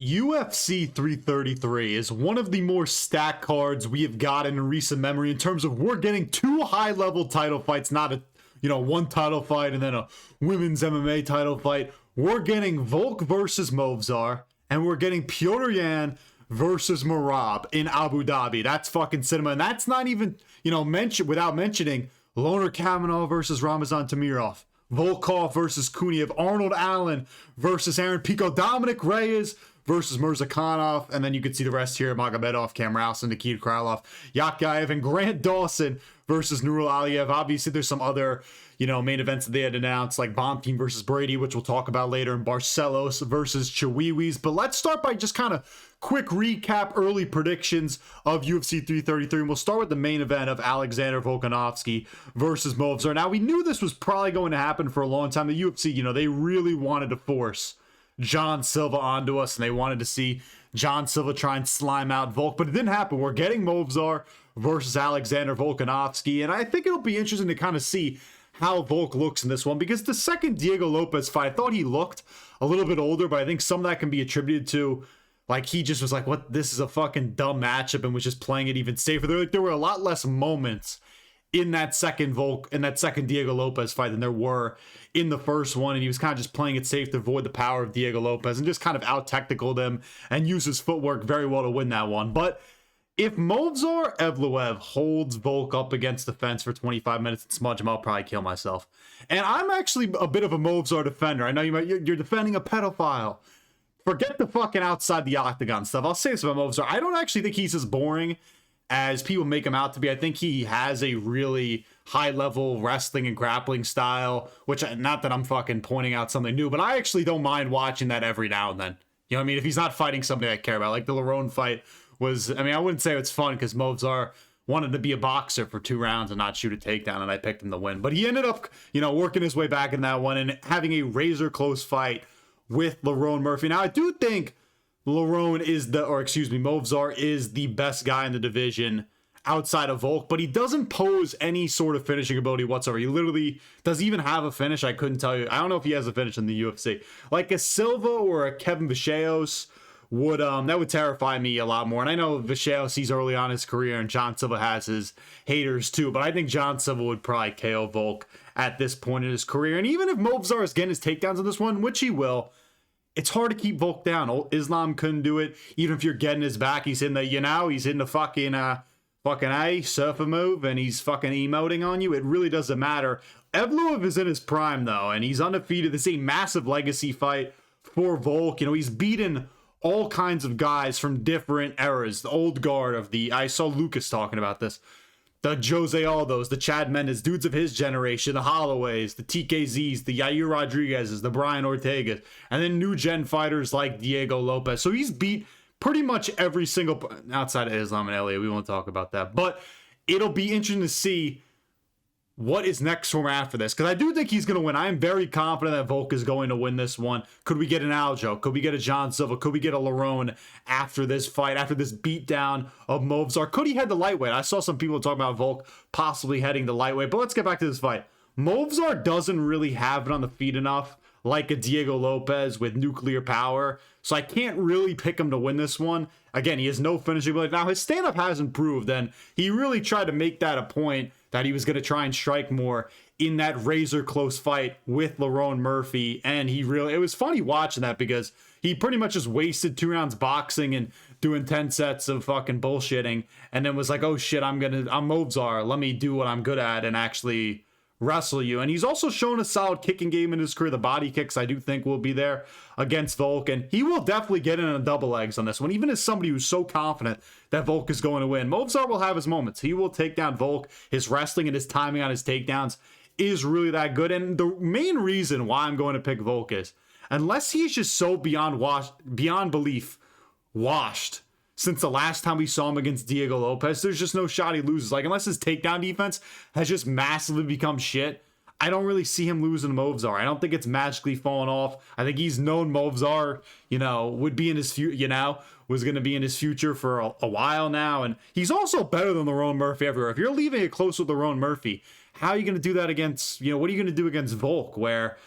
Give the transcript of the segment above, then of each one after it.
UFC 333 is one of the more stacked cards we have gotten in recent memory in terms of we're getting two high-level title fights, not a one title fight and then a women's MMA title fight. We're getting Volk versus Movsar, and we're getting Petr Yan versus Merab in Abu Dhabi. That's fucking cinema, and that's not even without mentioning Loner Kamenov versus Ramazan Tamirov, Volkov versus Kuniev, Arnold Allen versus Aaron Pico, Dominic Reyes versus Mirzakhanov, and then you can see the rest here: Magomedov, Kamralson, Nikita Krylov, Yakayev, and Grant Dawson versus Nurul Aliyev. Obviously, there's some other main events that they had announced, like Bonfim versus Brady, which we'll talk about later, and Barcelos versus Chihuihuis. But let's start by just kind of quick recap, early predictions of UFC 333, and we'll start with the main event of Alexander Volkanovski versus Movsar. Now, we knew this was probably going to happen for a long time. The UFC, they really wanted to force John Silva onto us, and they wanted to see John Silva try and slime out Volk, but it didn't happen. We're getting Movsar versus Alexander Volkanovski, and I think it'll be interesting to kind of see how Volk looks in this one, because the second Diego Lopez fight, I thought he looked a little bit older, but I think some of that can be attributed to, he just was like, what, this is a fucking dumb matchup, and was just playing it even safer. There were a lot less moments in that second Diego Lopez fight than there were in the first one, and he was kind of just playing it safe to avoid the power of Diego Lopez and just kind of out-technicaled him and used his footwork very well to win that one. But if Movsar Evloev holds Volk up against the fence for 25 minutes and smudge him, I'll probably kill myself. And I'm actually a bit of a Movsar defender. I know you're defending a pedophile. Forget the fucking outside the octagon stuff. I'll say this about Movsar. I don't actually think he's as boring as people make him out to be. I think he has a really high-level wrestling and grappling style, which, not that I'm fucking pointing out something new, but I actually don't mind watching that every now and then. You know what I mean? If he's not fighting somebody I care about, like the Raoni fight was, I wouldn't say it's fun because Movsar wanted to be a boxer for 2 rounds and not shoot a takedown, and I picked him to win. But he ended up, working his way back in that one and having a razor-close fight with Lerone Murphy. Now, I do think Movsar is the best guy in the division outside of Volk, but he doesn't pose any sort of finishing ability whatsoever. He literally does even have a finish. I couldn't tell you. I don't know if he has a finish in the UFC. Like a Silva or a Kevin Vicious would that would terrify me a lot more. And I know Vicious, he's early on in his career, and John Silva has his haters too, but I think John Silva would probably KO Volk at this point in his career. And even if Movsar is getting his takedowns in this one, which he will, it's hard to keep Volk down. Islam couldn't do it. Even if you're getting his back, he's in the, he's in the fucking surfer move, and he's fucking emoting on you. It really doesn't matter. Evloev is in his prime, though, and he's undefeated. This is a massive legacy fight for Volk. He's beaten all kinds of guys from different eras. The old guard of I saw Lucas talking about this. The Jose Aldos, the Chad Mendes, dudes of his generation, the Holloways, the TKZs, the Yair Rodriguez's, the Brian Ortegas, and then new gen fighters like Diego Lopez. So he's beat pretty much every single, outside of Islam and Elliott, we won't talk about that. But it'll be interesting to see what is next for him after this, because I do think he's going to win. I am very confident that Volk is going to win this one. Could we get an Aljo? Could we get a John Silva? Could we get a Lerone after this fight, after this beatdown of Movsar? Could he head to lightweight? I saw some people talking about Volk possibly heading to lightweight, but let's get back to this fight. Movsar doesn't really have it on the feet enough like a Diego Lopez with nuclear power, so I can't really pick him to win this one. Again, he has no finishing ability. Now, his stand-up has improved, and he really tried to make that a point that he was going to try and strike more in that razor-close fight with Lerone Murphy, and it was funny watching that because he pretty much just wasted 2 rounds boxing and doing 10 sets of fucking bullshitting, and then was like, oh shit, I'm Movsar, let me do what I'm good at and actually wrestle you. And he's also shown a solid kicking game in his career. The body kicks, I do think, will be there against Volk, and he will definitely get in a double legs on this one, even as somebody who's so confident that Volk is going to win. Movsar will have his moments. He will take down Volk. His wrestling and his timing on his takedowns is really that good, and the main reason why I'm going to pick Volk is, unless he's just so beyond belief washed since the last time we saw him against Diego Lopez, there's just no shot he loses. Unless his takedown defense has just massively become shit, I don't really see him losing to Movsar. I don't think it's magically fallen off. I think he's known Movsar, would be in his future, was going to be in his future for a while now. And he's also better than Lerone Murphy everywhere. If you're leaving it close with Lerone Murphy, how are you going to do that against, what are you going to do against Volk, where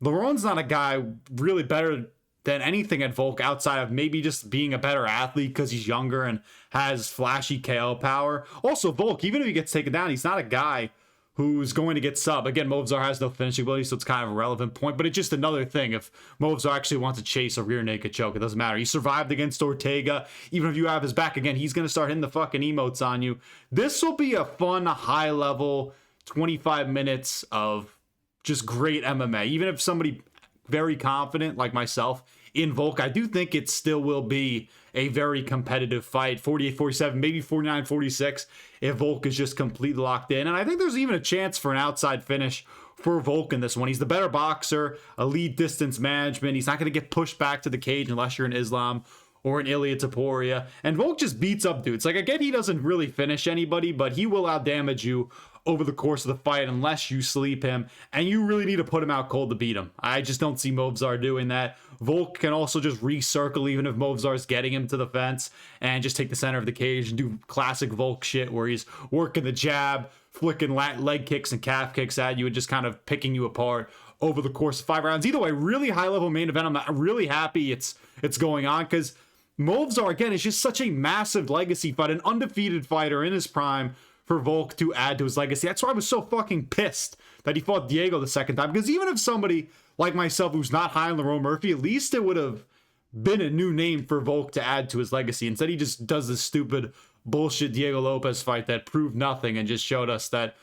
Lerone's not a guy really better than anything at Volk outside of maybe just being a better athlete because he's younger and has flashy KO power. Also, Volk, even if he gets taken down, he's not a guy who's going to get sub. Again, Movsar has no finishing ability, so it's kind of a relevant point, but it's just another thing. If Movsar actually wants to chase a rear naked choke, it doesn't matter. He survived against Ortega. Even if you have his back again, he's going to start hitting the fucking emotes on you. This will be a fun, high-level 25 minutes of just great MMA. Even if somebody very confident like myself in Volk, I do think it still will be a very competitive fight. 48-47, maybe 49-46 if Volk is just completely locked in. And I think there's even a chance for an outside finish for Volk in this one. He's the better boxer, elite distance management. He's not going to get pushed back to the cage unless you're an Islam or an Ilia Topuria. And Volk just beats up dudes. Like, I get he doesn't really finish anybody, but he will outdamage you over the course of the fight unless you sleep him, and you really need to put him out cold to beat him. I just don't see Movsar doing that. Volk can also just recircle even if Movsar's getting him to the fence and just take the center of the cage and do classic Volk shit where he's working the jab, flicking leg kicks and calf kicks at you and just kind of picking you apart over the course of 5 rounds. Either way, really high-level main event. I'm really happy it's going on because Movsar, again, is just such a massive legacy fight, an undefeated fighter in his prime for Volk to add to his legacy. That's why I was so fucking pissed that he fought Diego the second time, because even if somebody like myself who's not high on Lerone Murphy, at least it would have been a new name for Volk to add to his legacy. Instead, he just does this stupid bullshit Diego Lopez fight that proved nothing and just showed us that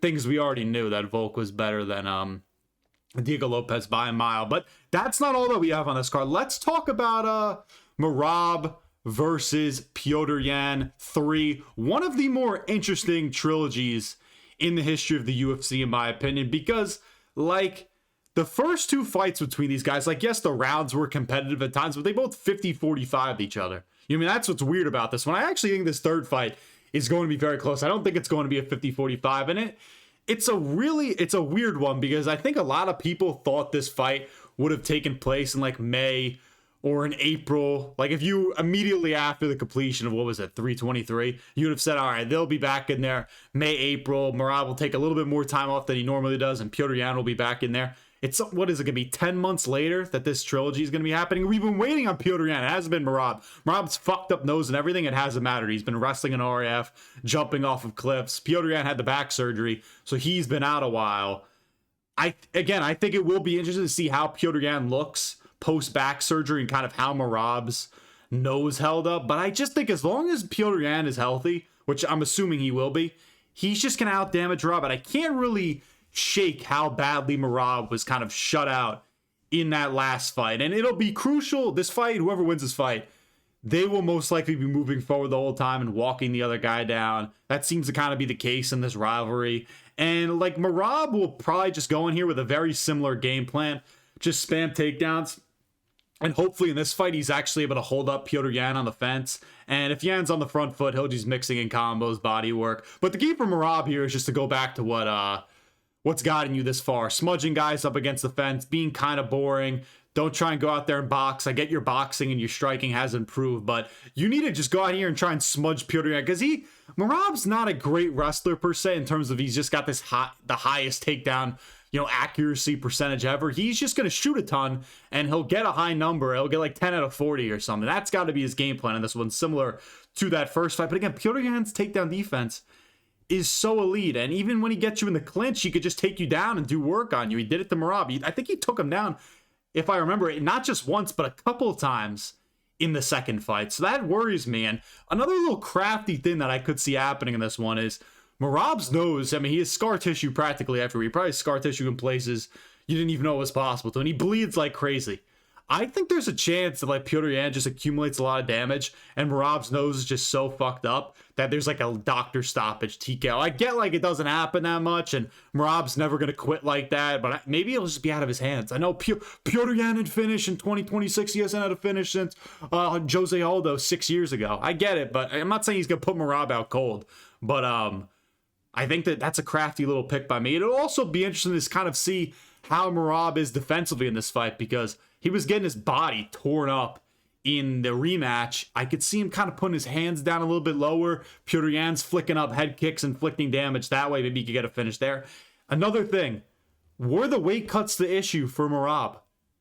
things we already knew, that Volk was better than Diego Lopez by a mile. But that's not all that we have on this card. Let's talk about Merab versus Petr Yan 3, one of the more interesting trilogies in the history of the UFC, in my opinion, because, like, the first 2 fights between these guys, like, yes, the rounds were competitive at times, but they both 50-45 each other. You know, I mean, that's what's weird about this one. I actually think this third fight is going to be very close. I don't think it's going to be a 50-45, and it's a weird one, because I think a lot of people thought this fight would have taken place in, like, May or in April. Like, if you immediately after the completion of, 323, you would have said, all right, they'll be back in there May, April. Merab will take a little bit more time off than he normally does, and Petr Yan will be back in there. It's, what is it going to be, 10 months later that this trilogy is going to be happening? We've been waiting on Petr Yan. It hasn't been Merab. Merab's fucked up nose and everything. It hasn't mattered. He's been wrestling in RAF, jumping off of cliffs. Petr Yan had the back surgery, so he's been out a while. I think it will be interesting to see how Petr Yan looks post-back surgery and kind of how Merab's nose held up. But I just think as long as Petr Yan is healthy, which I'm assuming he will be, he's just going to outdamage Merab. And I can't really shake how badly Merab was kind of shut out in that last fight. And it'll be crucial. This fight, whoever wins this fight, they will most likely be moving forward the whole time and walking the other guy down. That seems to kind of be the case in this rivalry. And, like, Merab will probably just go in here with a very similar game plan. Just spam takedowns. And hopefully in this fight, he's actually able to hold up Petr Yan on the fence. And if Yan's on the front foot, he'll just mixing in combos, body work. But the key for Merab here is just to go back to what's gotten you this far. Smudging guys up against the fence, being kind of boring. Don't try and go out there and box. I get your boxing and your striking has improved, but you need to just go out here and try and smudge Petr Yan, because Merab's not a great wrestler per se in terms of he's just got the highest takedown accuracy percentage ever. He's just going to shoot a ton and he'll get a high number. He'll get like 10 out of 40 or something. That's got to be his game plan in this one, similar to that first fight. But again, Petr Yan's takedown defense is so elite. And even when he gets you in the clinch, he could just take you down and do work on you. He did it to Merab. I think he took him down, if I remember it, not just once, but a couple of times in the second fight. So that worries me. And another little crafty thing that I could see happening in this one is Merab's nose. I mean, he has scar tissue practically everywhere. He probably has scar tissue in places you didn't even know it was possible to, and he bleeds like crazy. I think there's a chance that, like, Petr Yan just accumulates a lot of damage and Merab's nose is just so fucked up that there's like a doctor stoppage TKO. I get, like, it doesn't happen that much and Merab's never going to quit like that, but maybe it'll just be out of his hands. I know Petr Yan had finished in 2026. He hasn't had a finish since Jose Aldo 6 years ago. I get it, but I'm not saying he's going to put Merab out cold. But I think that's a crafty little pick by me. It'll also be interesting to kind of see how Merab is defensively in this fight, because he was getting his body torn up in the rematch. I could see him kind of putting his hands down a little bit lower. Petr Yan's flicking up head kicks, inflicting damage that way. Maybe he could get a finish there. Another thing, were the weight cuts the issue for Merab?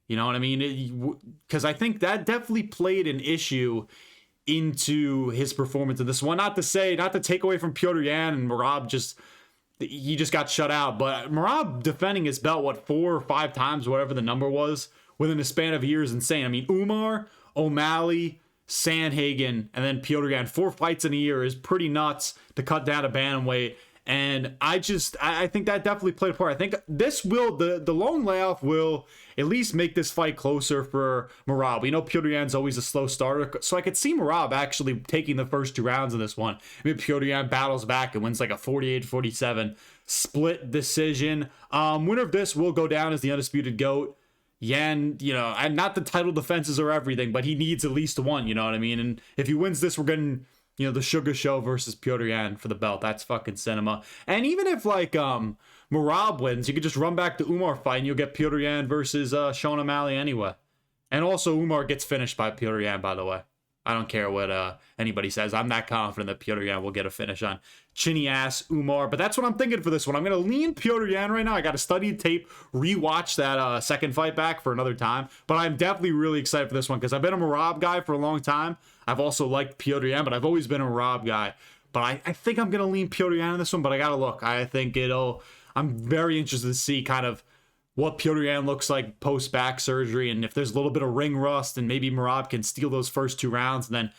You know what I mean? Because I think that definitely played an issue into his performance in this one. Not to take away from Petr Yan and Merab, he just got shut out. But Merab defending his belt, 4 or 5 times, whatever the number was, within a span of years, insane. I mean, Umar, O'Malley, Sandhagen, and then Petr Yan, 4 fights in a year is pretty nuts to cut down a bantamweight. And I think that definitely played a part. I think the long layoff will at least make this fight closer for Merab. We know Petr Yan's always a slow starter, so I could see Merab actually taking the first 2 rounds in this one. I mean, Petr Yan battles back and wins like a 48-47 split decision. Winner of this will go down as the undisputed GOAT. Yan, and not the title defenses or everything, but he needs at least one, you know what I mean? And if he wins this, we're getting the Sugar Show versus Petr Yan for the belt. That's fucking cinema. And even if Merab wins, you could just run back the Umar fight and you'll get Petr Yan versus Sean O'Malley anyway. And also Umar gets finished by Petr Yan, by the way. I don't care what anybody says. I'm that confident that Petr Yan will get a finish on chinny ass Umar. But that's what I'm thinking for this one. I'm going to lean Petr Yan right now. I got to study the tape, rewatch that second fight back for another time. But I'm definitely really excited for this one because I've been a Merab guy for a long time. I've also liked Petr Yan, but I've always been a Merab guy. But I think I'm going to lean Petr Yan in this one, but I got to look. I'm very interested to see kind of what Petr Yan looks like post-back surgery, and if there's a little bit of ring rust, and maybe Merab can steal those first 2 rounds, and then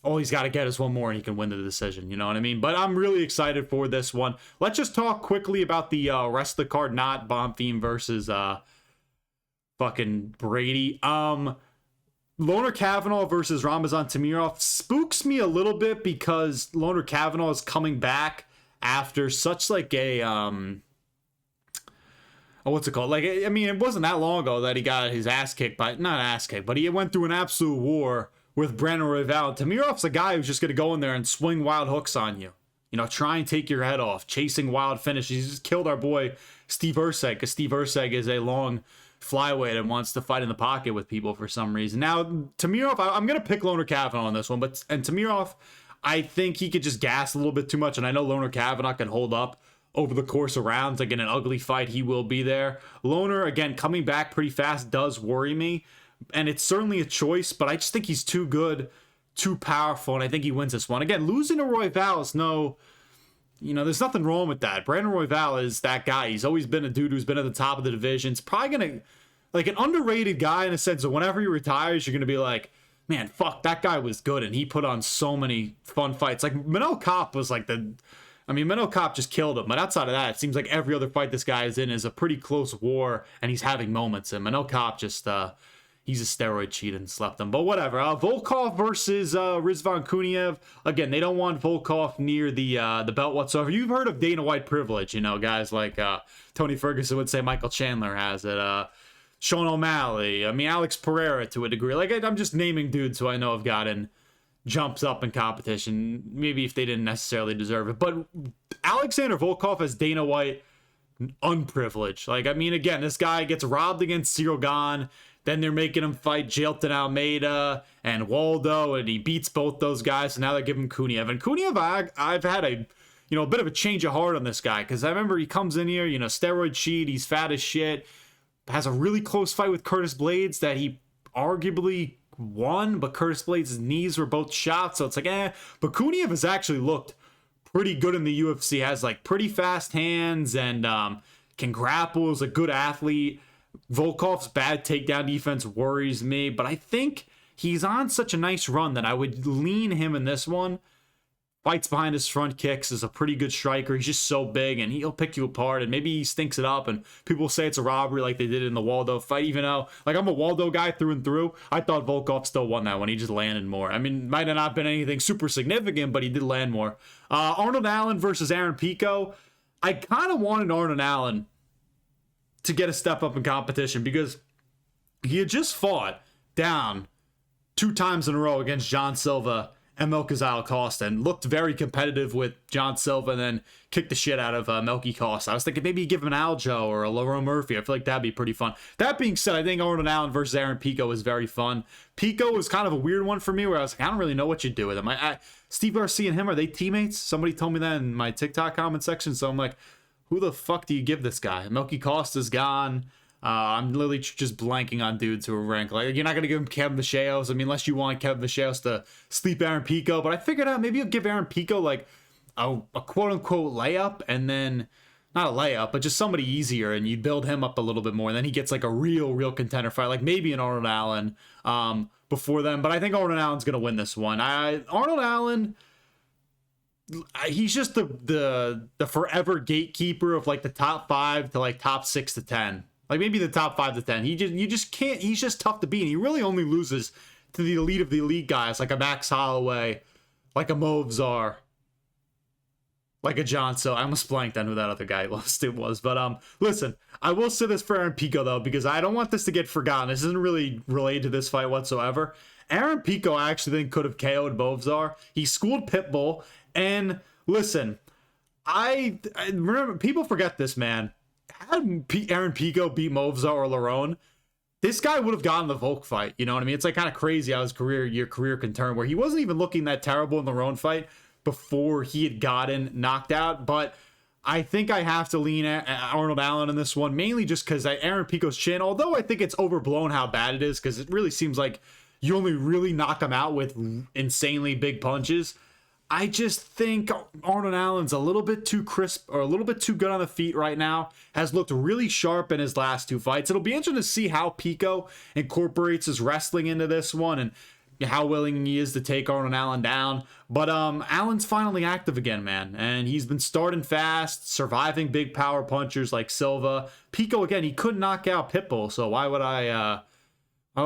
all he's got to get is one more, and he can win the decision. You know what I mean? But I'm really excited for this one. Let's just talk quickly about the rest of the card, not Bonfim versus fucking Brady. Loner Kavanaugh versus Ramazan Tamirov spooks me a little bit because Loner Kavanaugh is coming back after such like a what's it called? It wasn't that long ago that he got his ass kicked but he went through an absolute war with Brandon Royval. Tamirov's a guy who's just going to go in there and swing wild hooks on you. Try and take your head off, chasing wild finishes. He's just killed our boy Steve Erceg, because Steve Erceg is a long flyweight and wants to fight in the pocket with people for some reason. Now, Tamirov, I'm going to pick Loner Kavanaugh on this one, and Tamirov, I think he could just gas a little bit too much, and I know Loner Kavanaugh can hold up over the course of rounds. Like in an ugly fight, he will be there. Loner, again, coming back pretty fast does worry me, and it's certainly a choice, but I just think he's too good, too powerful, and I think he wins this one. Again, losing to Royval is there's nothing wrong with that. Brandon Royval is that guy. He's always been a dude who's been at the top of the division. It's probably going to, an underrated guy in a sense of whenever he retires, you're going to be like, man, fuck, that guy was good, and he put on so many fun fights. Like, Manel Kopp was Manel Kopp just killed him, but outside of that, it seems like every other fight this guy is in is a pretty close war, and he's having moments, and Manel Kopp just, he's a steroid cheat and slept him. But whatever. Volkov versus Rizvan Kuniev. Again, they don't want Volkov near the belt whatsoever. You've heard of Dana White privilege, guys like Tony Ferguson would say Michael Chandler has it. Sean O'Malley. Alex Pereira to a degree. I'm just naming dudes who I know have gotten jumps up in competition. Maybe if they didn't necessarily deserve it. But Alexander Volkov as Dana White, unprivileged. Again, this guy gets robbed against Cyril Gane. Then they're making him fight Jailton Almeida and Waldo, and he beats both those guys. So now they're giving Kuniev. And Kuniev, I've had a bit of a change of heart on this guy, because I remember he comes in here, steroid cheat, he's fat as shit, has a really close fight with Curtis Blades that he arguably won, but Curtis Blades' knees were both shot, so it's But Kuniev has actually looked pretty good in the UFC, has pretty fast hands and can grapple, is a good athlete. Volkov's bad takedown defense worries me, but I think he's on such a nice run that I would lean him in this one. Fights behind his front kicks, is a pretty good striker. He's just so big, and he'll pick you apart, and maybe he stinks it up, and people say it's a robbery like they did in the Waldo fight, even though, I'm a Waldo guy through and through. I thought Volkov still won that one. He just landed more. Might have not been anything super significant, but he did land more. Arnold Allen versus Aaron Pico. I kind of wanted Arnold Allen to get a step up in competition, because he had just fought down 2 times in a row against John Silva and Melchizedek Costa, and looked very competitive with John Silva, and then kicked the shit out of Melky Costa. I was thinking maybe give him an Aljo or a Lerone Murphy. I feel like that'd be pretty fun. That being said, I think Arnold Allen versus Aaron Pico is very fun. Pico was kind of a weird one for me, where I was like, I don't really know what you do with him. Steve Garcia and him, are they teammates? Somebody told me that in my TikTok comment section, so I'm like, who the fuck do you give this guy? Melky Costa's gone. I'm literally just blanking on dudes who are ranked. Like, you're not going to give him Kevin Vacheios. I mean, unless you want Kevin Vacheios to sleep Aaron Pico. But I figured out maybe you'll give Aaron Pico like a quote-unquote layup, and then not a layup, but just somebody easier, and you build him up a little bit more, and then he gets like a real contender fight, like maybe an Arnold Allen before then. But I think Arnold Allen's going to win this one. Arnold Allen, he's just the forever gatekeeper of like the top 5 to like top 6 to 10. Like maybe the top 5 to 10. You just can't. He's just tough to beat. And he really only loses to the elite of the elite guys, like a Max Holloway, like a Movsar, like a John. So I almost blanked on who that other guy lost to was. But listen, I will say this for Aaron Pico though, because I don't want this to get forgotten. This isn't really related to this fight whatsoever. Aaron Pico, I actually think, could have KO'd Movsar. He schooled Pitbull, and listen, I remember, people forget this, man. Had Aaron Pico beat Movsar or Raoni, this guy would have gotten the Volk fight. You know what I mean? It's like kind of crazy how your career can turn, where he wasn't even looking that terrible in the Raoni fight before he had gotten knocked out. But I think I have to lean at Arnold Allen in this one, mainly just because Aaron Pico's chin, although I think it's overblown how bad it is, because it really seems like you only really knock him out with insanely big punches. I just think Arnold Allen's a little bit too crisp, or a little bit too good on the feet right now. Has looked really sharp in his last 2 fights. It'll be interesting to see how Pico incorporates his wrestling into this one, and how willing he is to take Arnold Allen down. But Allen's finally active again, man. And he's been starting fast, surviving big power punchers like Silva. Pico, again, he couldn't knock out Pitbull, so why would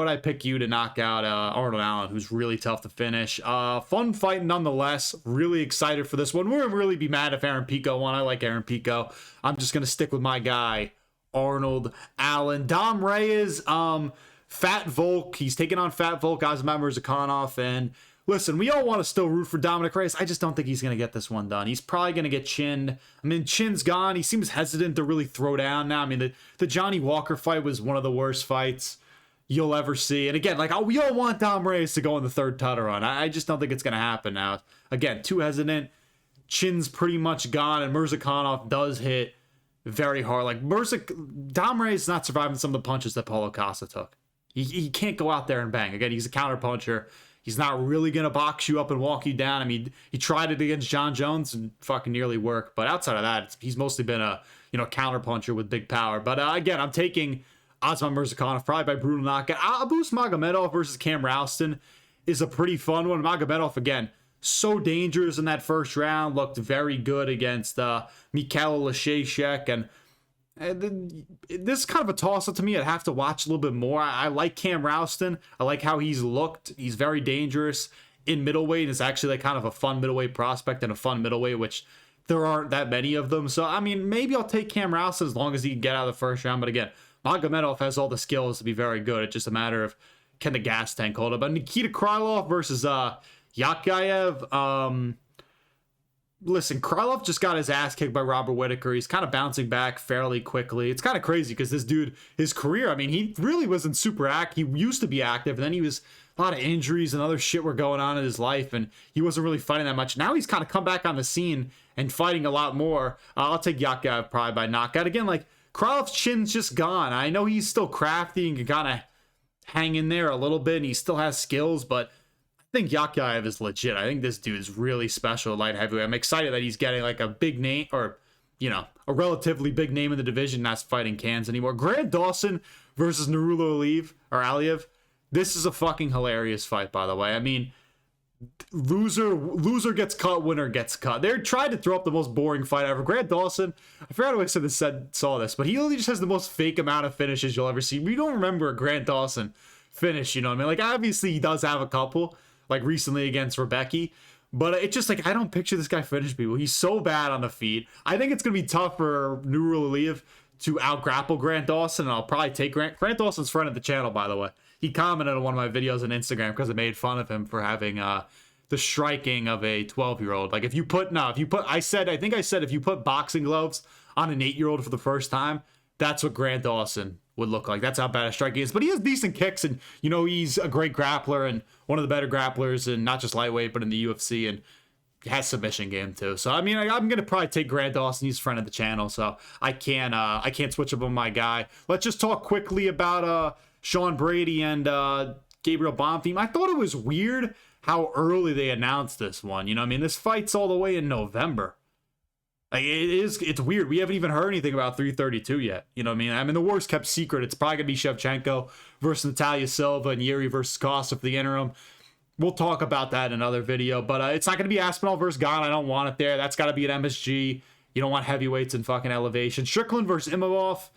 I pick you to knock out Arnold Allen, who's really tough to finish? Fun fight nonetheless. Really excited for this one. We wouldn't really be mad if Aaron Pico won. I like Aaron Pico. I'm just going to stick with my guy, Arnold Allen. Dom Reyes, Fat Volk. He's taking on Fat Volk, Azamat Murzakanov. And listen, we all want to still root for Dominic Reyes. I just don't think he's going to get this one done. He's probably going to get chinned. I mean, chin's gone. He seems hesitant to really throw down now. I mean, the Johnny Walker fight was one of the worst fights you'll ever see. And again, like, we all want Dom Reyes to go in the third title run. I just don't think it's going to happen now. Again, too hesitant. Chin's pretty much gone, and Murzakanov does hit very hard. Like, Dom Reyes is not surviving some of the punches that Paulo Costa took. He can't go out there and bang. Again, he's a counter puncher. He's not really going to box you up and walk you down. I mean, he tried it against John Jones and fucking nearly worked. But outside of that, he's mostly been a counter puncher with big power. But again, I'm taking Azamat Murzakanov probably by brutal knockout. Abus Magomedov versus Cam Ralston is a pretty fun one. Magomedov, again, so dangerous in that first round. Looked very good against Mikhail Lasheshek. And this is kind of a toss-up to me. I'd have to watch a little bit more. I like Cam Ralston. I like how he's looked. He's very dangerous in middleweight. It's actually like kind of a fun middleweight prospect and a fun middleweight, which there aren't that many of them. So, I mean, maybe I'll take Cam Ralston as long as he can get out of the first round. But again, Magomedov has all the skills to be very good. It's just a matter of, can the gas tank hold up? But Nikita Krylov versus Yakyaev. Listen, Krylov just got his ass kicked by Robert Whittaker. He's kind of bouncing back fairly quickly. It's kind of crazy because this dude, his career, I mean, he really wasn't super active. He used to be active, and then he was a lot of injuries and other shit were going on in his life, and he wasn't really fighting that much. Now he's kind of come back on the scene and fighting a lot more. I'll take Yakyaev probably by knockout. Again, like, Krylov's chin's just gone. I know he's still crafty and can kind of hang in there a little bit, and he still has skills, but I think Yakyaev is legit. I think this dude is really special at light heavyweight. I'm excited that he's getting like a big name, or, a relatively big name in the division, not fighting cans anymore. Grant Dawson versus Nurullo Aliev. This is a fucking hilarious fight, by the way. I mean, loser gets cut, winner gets cut. They're trying to throw up the most boring fight ever. Grant Dawson, I forgot who I saw this, but he only just has the most fake amount of finishes you'll ever see. We don't remember a Grant Dawson finish, you know what I mean? Like, obviously he does have a couple, like recently against Rebecca, but it's just like, I don't picture this guy finish people. He's so bad on the feet. I think it's going to be tough for Nurul Aliev to out-grapple Grant Dawson, and I'll probably take Grant Dawson's friend of the channel, by the way. He commented on one of my videos on Instagram because I made fun of him for having the striking of a 12-year-old. Like, if you put boxing gloves on an 8-year-old for the first time, that's what Grant Dawson would look like. That's how bad a striking is. But he has decent kicks, and, he's a great grappler and one of the better grapplers, and not just lightweight, but in the UFC. And has submission game too. So I mean, I'm gonna probably take Grant Dawson. He's a friend of the channel, so I can't switch up on my guy. Let's just talk quickly about Sean Brady and Gabriel Bonfim. I thought it was weird how early they announced this one. You know, I mean, this fight's all the way in November. Like, it's weird. We haven't even heard anything about 332 yet. You know what I mean? The worst kept secret. It's probably gonna be Shevchenko versus Natalia Silva and Yuri versus Kossa for the interim. We'll talk about that in another video, but it's not going to be Aspinall versus Gane. I don't want it there. That's got to be an MSG. You don't want heavyweights in fucking elevation. Strickland versus Evloev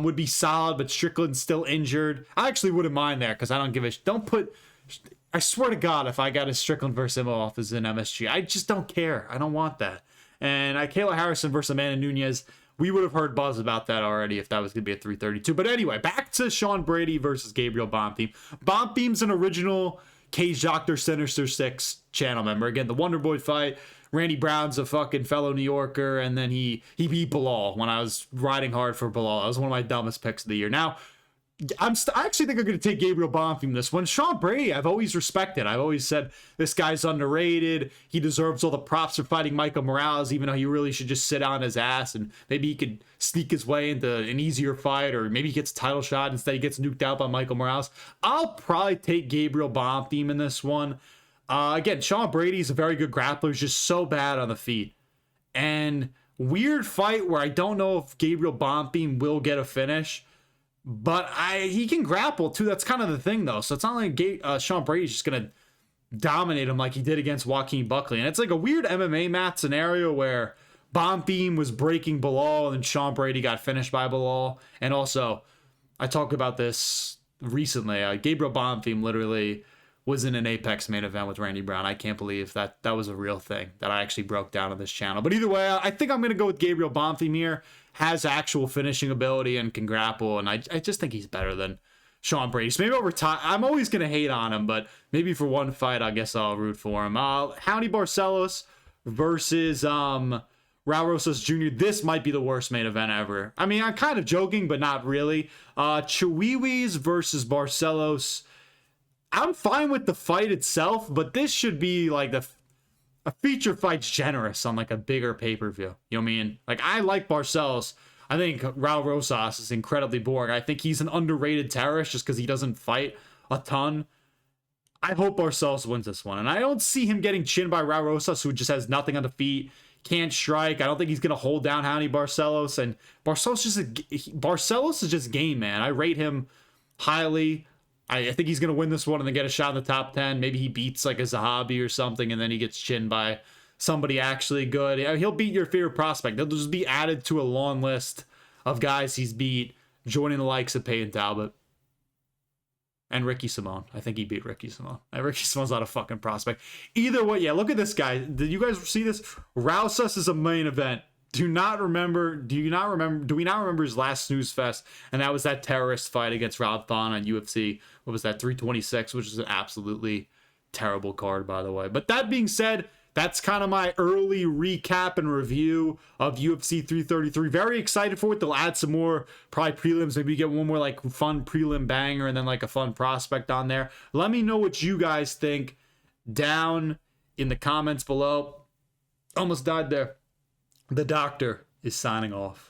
would be solid, but Strickland's still injured. I actually wouldn't mind there because I don't give a... Don't put... I swear to God, if I got a Strickland versus Evloev as an MSG, I just don't care. I don't want that. And Kayla Harrison versus Amanda Nunes, we would have heard buzz about that already if that was going to be at 332. But anyway, back to Sean Brady versus Gabriel Bonfim. Bonfim's an original Cage Doctor Sinister 6 channel member. Again, the Wonder Boy fight. Randy Brown's a fucking fellow New Yorker, and then he beat Bilal when I was riding hard for Bilal. That was one of my dumbest picks of the year. Now, I actually think I'm going to take Gabriel Bonfim this one. Sean Brady, I've always respected. I've always said this guy's underrated. He deserves all the props for fighting Michael Morales, even though he really should just sit on his ass and maybe he could sneak his way into an easier fight, or maybe he gets a title shot instead he gets nuked out by Michael Morales. I'll probably take Gabriel Bonfim in this one. Again, Sean Brady's a very good grappler. He's just so bad on the feet. And weird fight where I don't know if Gabriel Bonfim will get a finish. But he can grapple too. That's kind of the thing, though. So it's not like Sean Brady's just gonna dominate him like he did against Joaquin Buckley. And it's like a weird MMA mat scenario where Bonfim was breaking Bilal and Sean Brady got finished by Bilal. And also, I talked about this recently. Gabriel Bonfim literally was in an Apex main event with Randy Brown. I can't believe that was a real thing that I actually broke down on this channel. But either way, I think I'm gonna go with Gabriel Bonfim here. Has actual finishing ability and can grapple, and I just think he's better than Sean Brady. So maybe over time, I'm always going to hate on him, but maybe for one fight, I guess I'll root for him. Howdy Barcelos versus Raul Rosas Jr. This might be the worst main event ever. I mean, I'm kind of joking, but not really. Chihuihuas versus Barcelos. I'm fine with the fight itself, but this should be like a feature fight's generous on like a bigger pay-per-view. You know what I mean? Like, I like Barcelos. I think Raul Rosas is incredibly boring. I think he's an underrated terrorist just because he doesn't fight a ton. I hope Barcelos wins this one. And I don't see him getting chinned by Raul Rosas, who just has nothing on the feet, can't strike. I don't think he's going to hold down Howdy Barcelos. And Barcelos is just game, man. I rate him highly. I think he's going to win this one and then get a shot in the top 10. Maybe he beats like a Zahabi or something, and then he gets chinned by somebody actually good. He'll beat your favorite prospect. He'll just be added to a long list of guys he's beat, joining the likes of Peyton Talbot and Ricky Simon. I think he beat Ricky Simon. Ricky Simon's not a fucking prospect. Either way, yeah, look at this guy. Did you guys see this? Rosas is a main event. Do we not remember his last snooze fest? And that was that terrorist fight against Rob Font on UFC. What was that, 326, which is an absolutely terrible card, by the way. But that being said, that's kind of my early recap and review of UFC 333. Very excited for it. They'll add some more probably prelims. Maybe get one more like fun prelim banger and then like a fun prospect on there. Let me know what you guys think down in the comments below. Almost died there. The doctor is signing off.